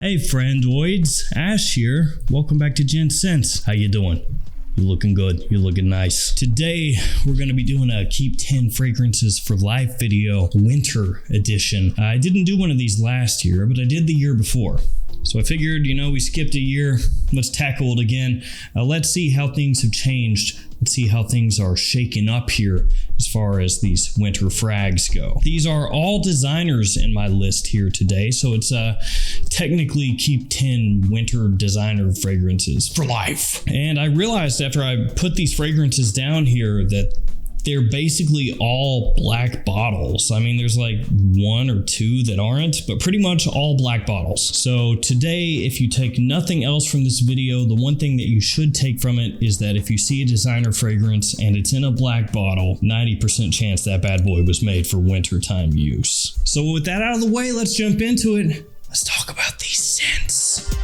Hey friendoids, Ash here. Welcome back to Gents. How you doing? You're looking good. You're looking nice. Today, we're going to be doing a Keep 10 Fragrances for Life video, winter edition. I didn't do one of these last year, but I did the year before. So I figured, we skipped a year. Let's tackle it again. Let's see how things have changed. Let's see how things are shaking up here as far as these winter frags go. These are all designers in my list here today. So it's technically Keep 10 winter designer fragrances for life. And I realized after I put these fragrances down here that they're basically all black bottles. I mean, there's like one or two that aren't, but pretty much all black bottles. So today, if you take nothing else from this video, the one thing that you should take from it is that if you see a designer fragrance and it's in a black bottle, 90% chance that bad boy was made for wintertime use. So with that out of the way, let's jump into it. Let's talk about these scents.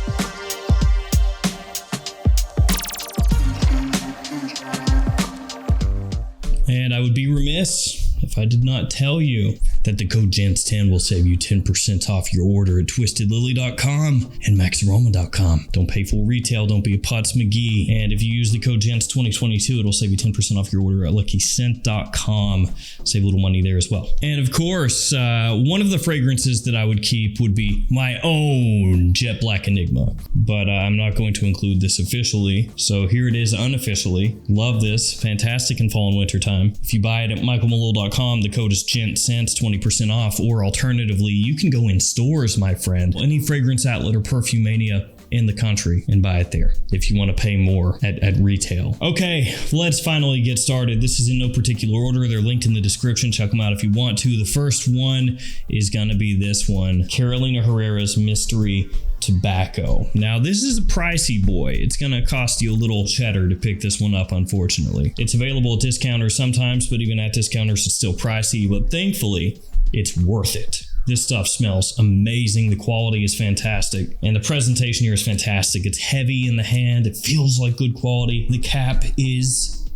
And I would be remiss if I did not tell you that the code GENTS10 will save you 10% off your order at twistedlily.com and maxaroma.com. Don't pay full retail, don't be a Potts McGee. And if you use the code GENTS2022, it'll save you 10% off your order at luckyscent.com. Save a little money there as well. And of course, one of the fragrances that I would keep would be my own Jet Black Enigma. But I'm not going to include this officially. So here it is unofficially. Love this. Fantastic in fall and winter time. If you buy it at michaelmalone.com, the code is GENTS10, 20% off, or alternatively, you can go in stores, my friend, any fragrance outlet or Perfumania in the country and buy it there if you want to pay more at retail. Okay, let's finally get started. This is in no particular order. They're linked in the description. Check them out if you want to. The first one is going to be this one, Carolina Herrera's Mystery Tobacco. Now, this is a pricey boy. It's going to cost you a little cheddar to pick this one up, unfortunately. It's available at discounters sometimes, but even at discounters, it's still pricey. But thankfully, it's worth it. This stuff smells amazing. The quality is fantastic. And the presentation here is fantastic. It's heavy in the hand. It feels like good quality. The cap is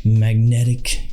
magnetic.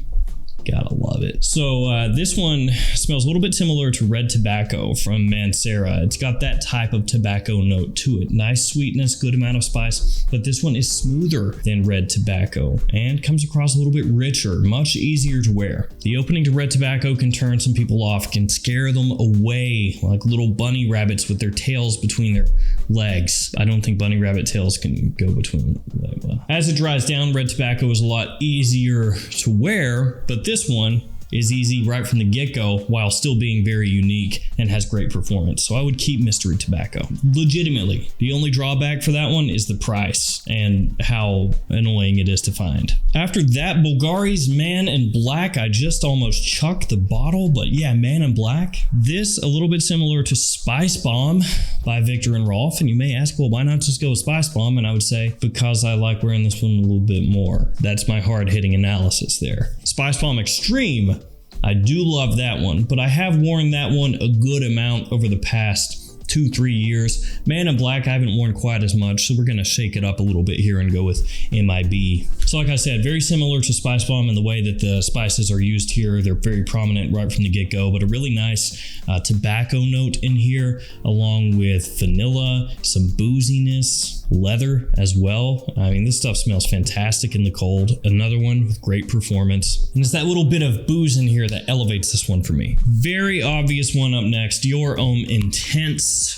Gotta love it. So this one smells a little bit similar to Red Tobacco from Mancera. It's got that type of tobacco note to it. Nice sweetness, good amount of spice, but this one is smoother than Red Tobacco and comes across a little bit richer, much easier to wear. The opening to Red Tobacco can turn some people off, can scare them away like little bunny rabbits with their tails between their legs. I don't think bunny rabbit tails can go between legs. As it dries down, Red Tobacco is a lot easier to wear, but this one is easy right from the get-go while still being very unique and has great performance. So I would keep Mystery Tobacco. Legitimately, the only drawback for that one is the price and how annoying it is to find. After that, Bulgari's Man in Black. I just almost chucked the bottle, but yeah, Man in Black. This a little bit similar to Spice Bomb by Victor and Rolf. And you may ask, well, why not just go with Spice Bomb? And I would say, because I like wearing this one a little bit more. That's my hard-hitting analysis there. Spice Bomb Extreme, I do love that one, but I have worn that one a good amount over the past 2-3 years. Man in Black I haven't worn quite as much, so we're going to shake it up a little bit here and go with MIB. So like I said, very similar to Spice Bomb in the way that the spices are used here. They're very prominent right from the get-go, but a really nice tobacco note in here, along with vanilla, some booziness, leather as well. I mean, this stuff smells fantastic in the cold. Another one with great performance. And it's that little bit of booze in here that elevates this one for me. Very obvious one up next, Dior Homme Intense.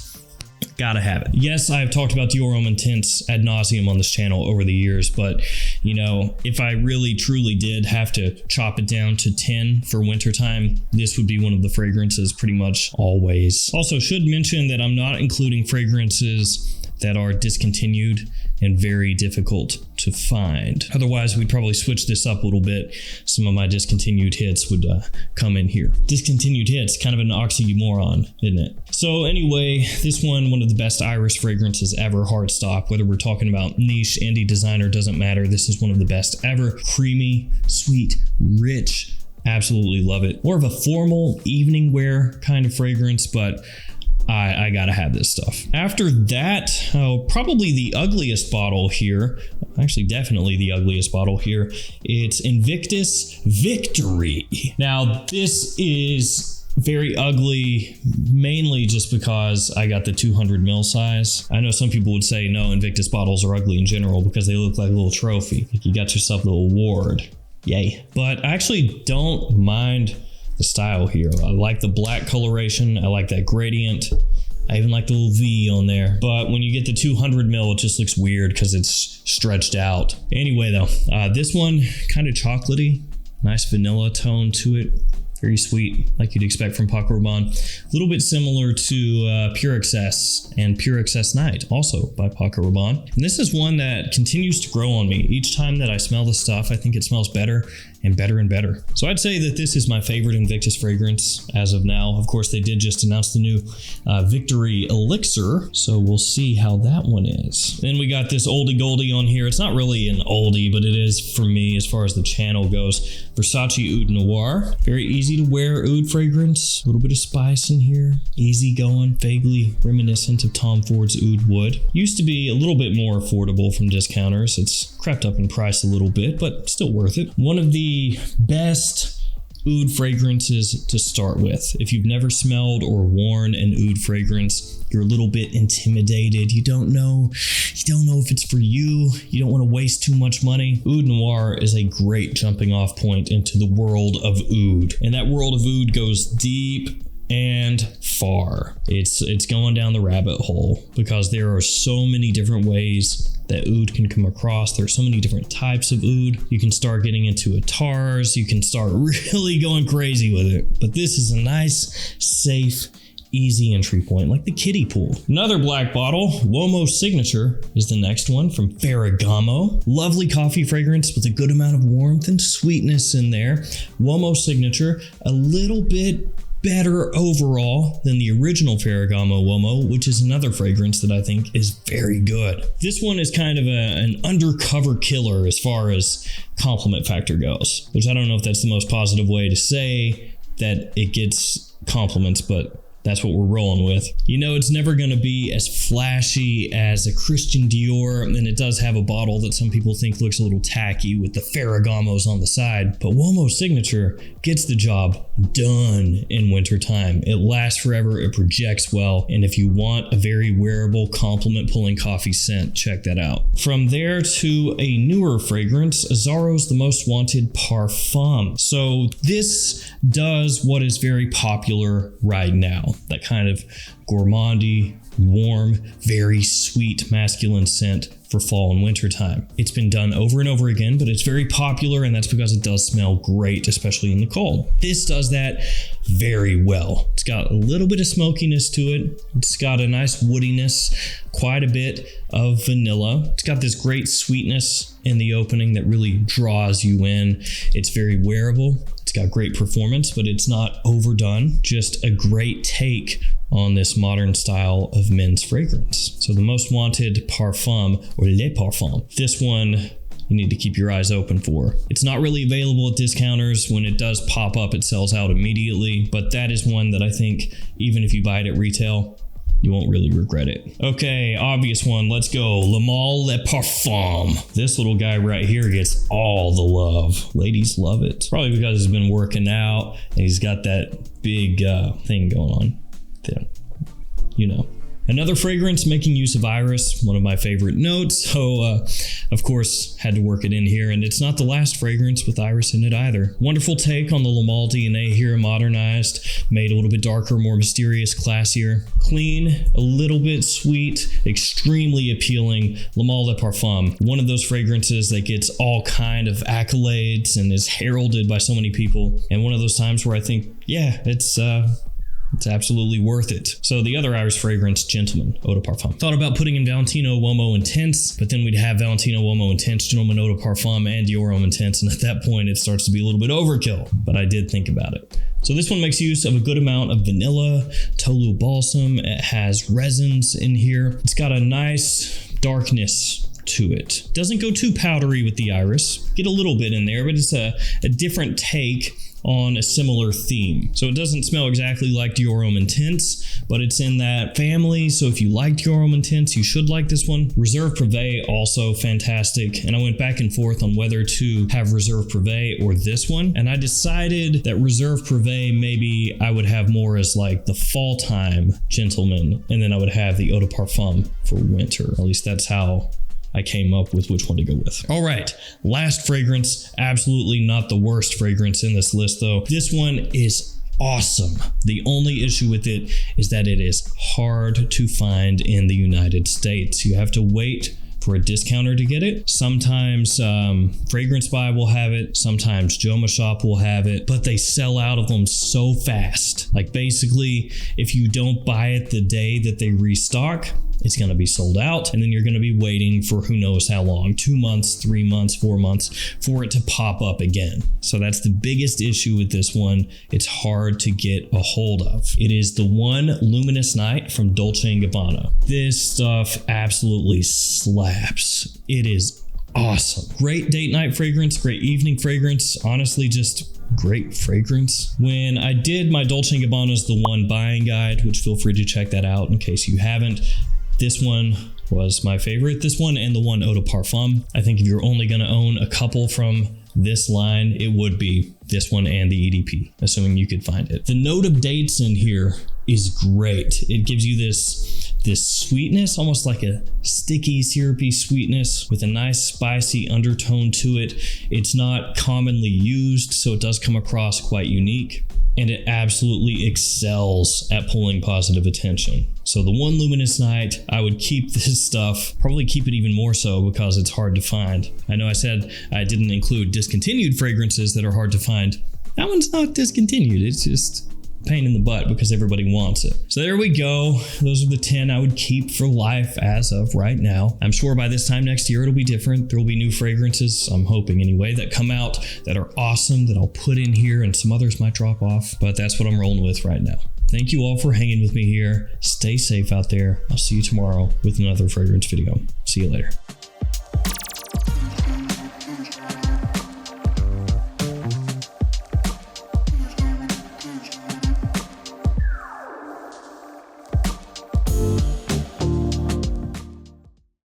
Gotta have it. Yes, I've talked about Dior Homme Intense ad nauseum on this channel over the years, but if I really truly did have to chop it down to 10 for wintertime, this would be one of the fragrances pretty much always. Also, should mention that I'm not including fragrances that are discontinued and very difficult to find. Otherwise, we'd probably switch this up a little bit. Some of my discontinued hits would come in here. Discontinued hits, kind of an oxymoron, isn't it? So anyway, this one of the best Irish fragrances ever, hard stop. Whether we're talking about niche, indie designer, doesn't matter. This is one of the best ever. Creamy, sweet, rich. Absolutely love it. More of a formal evening wear kind of fragrance, but I gotta have this stuff. After that, probably the ugliest bottle here, actually definitely the ugliest bottle here, it's Invictus Victory. Now this is Very ugly, mainly just because I got the 200 ml size. I know some people would say no, Invictus bottles are ugly in general because they look like a little trophy. Like you got yourself a little award. Yay. But I actually don't mind the style here. I like the black coloration. I like that gradient. I even like the little V on there. But when you get the 200 ml, it just looks weird because it's stretched out. Anyway though, this one kind of chocolatey. Nice vanilla tone to it. Very sweet, like you'd expect from Paco Rabanne. A little bit similar to Pure Excess and Pure Excess Night, also by Paco Rabanne. And this is one that continues to grow on me. Each time that I smell the stuff, I think it smells better and better and better. So I'd say that this is my favorite Invictus fragrance as of now. Of course, they did just announce the new Victory Elixir, so we'll see how that one is. Then we got this oldie goldie on here. It's not really an oldie, but it is for me as far as the channel goes. Versace Oud Noir. Very easy to wear oud fragrance. A little bit of spice in here. Easy going, vaguely reminiscent of Tom Ford's Oud Wood. Used to be a little bit more affordable from discounters. It's crept up in price a little bit, but still worth it. One of the best oud fragrances to start with. If you've never smelled or worn an oud fragrance, you're a little bit intimidated. You don't know if it's for you. You don't want to waste too much money. Oud Noir is a great jumping off point into the world of oud. And that world of oud goes deep and far. It's going down the rabbit hole because there are so many different ways that oud can come across. There's so many different types of oud. You can start getting into atars. You can start really going crazy with it. But this is a nice, safe, easy entry point, like the kiddie pool. Another black bottle, Uomo Signature, is the next one from Ferragamo. Lovely coffee fragrance with a good amount of warmth and sweetness in there. Uomo Signature, a little bit better overall than the original Ferragamo Uomo, which is another fragrance that I think is very good. This one is kind of an undercover killer as far as compliment factor goes, which I don't know if that's the most positive way to say that it gets compliments, but that's what we're rolling with. You know, it's never going to be as flashy as a Christian Dior, and it does have a bottle that some people think looks a little tacky with the Ferragamos on the side, but Uomo Signature gets the job done in wintertime. It lasts forever, it projects well, and if you want a very wearable, compliment-pulling coffee scent, check that out. From there to a newer fragrance, Azzaro's The Most Wanted Parfum. So this does what is very popular right now. That kind of gourmandy, warm, very sweet masculine scent for fall and winter time. It's been done over and over again, but it's very popular, and that's because it does smell great, especially in the cold. This does that very well. It's got a little bit of smokiness to it. It's got a nice woodiness, quite a bit of vanilla. It's got this great sweetness in the opening that really draws you in. It's very wearable. It's got great performance, but it's not overdone. Just a great take on this modern style of men's fragrance. So The Most Wanted Parfum, or Le Parfum. This one you need to keep your eyes open for. It's not really available at discounters. When it does pop up, it sells out immediately, but that is one that I think even if you buy it at retail, you won't really regret it. Okay, obvious one. Let's go. Le Male Le Parfum. This little guy right here gets all the love. Ladies love it. Probably because he's been working out and he's got that big thing going on. Yeah. You know. Another fragrance making use of iris, one of my favorite notes. So, of course, had to work it in here. And it's not the last fragrance with iris in it either. Wonderful take on the Le Male DNA here, modernized, made a little bit darker, more mysterious, classier. Clean, a little bit sweet, extremely appealing. Le Male Le Parfum, one of those fragrances that gets all kind of accolades and is heralded by so many people. And one of those times where I think, yeah, it's absolutely worth it. So the other iris fragrance, Gentleman Eau de Parfum. Thought about putting in Valentino Uomo Intense, but then we'd have Valentino Uomo Intense, Gentleman Eau de Parfum, and Dior Homme Intense, and at that point it starts to be a little bit overkill, but I did think about it. So this one makes use of a good amount of vanilla, Tolu balsam. It has resins in here. It's got a nice darkness to it. Doesn't go too powdery with the iris. Get a little bit in there, but it's a different take on a similar theme. So it doesn't smell exactly like Dior Homme Intense, but it's in that family. So if you like Dior Homme Intense, you should like this one. Reserve Privé, also fantastic. And I went back and forth on whether to have Reserve Privé or this one. And I decided that Reserve Privé, maybe I would have more as like the fall time gentleman. And then I would have the Eau de Parfum for winter. At least that's how I came up with which one to go with. All right, last fragrance. Absolutely not the worst fragrance in this list though. This one is awesome. The only issue with it is that it is hard to find in the United States. You have to wait for a discounter to get it. Sometimes Fragrance Buy will have it. Sometimes Joma Shop will have it, but they sell out of them so fast. Like basically, if you don't buy it the day that they restock, it's going to be sold out, and then you're going to be waiting for who knows how long, 2 months, 3 months, 4 months for it to pop up again. So that's the biggest issue with this one. It's hard to get a hold of. It is the One Luminous Night from Dolce & Gabbana. This stuff absolutely slaps. It is awesome. Great date night fragrance, great evening fragrance. Honestly, just great fragrance. When I did my Dolce & Gabbana's The One buying guide, which feel free to check that out in case you haven't, this one was my favorite. This one and the one Eau de Parfum. I think if you're only going to own a couple from this line, it would be this one and the EDP, assuming you could find it. The note of dates in here is great. It gives you this sweetness, almost like a sticky, syrupy sweetness with a nice spicy undertone to it. It's not commonly used, so it does come across quite unique. And it absolutely excels at pulling positive attention. So the One Luminous Night, I would keep this stuff, probably keep it even more so because it's hard to find. I know I said I didn't include discontinued fragrances that are hard to find. That one's not discontinued, it's just a pain in the butt because everybody wants it. So there we go. Those are the 10 I would keep for life as of right now. I'm sure by this time next year it'll be different. There will be new fragrances, I'm hoping anyway, that come out that are awesome that I'll put in here, and some others might drop off, but that's what I'm rolling with right now. Thank you all for hanging with me here. Stay safe out there. I'll see you tomorrow with another fragrance video. See you later.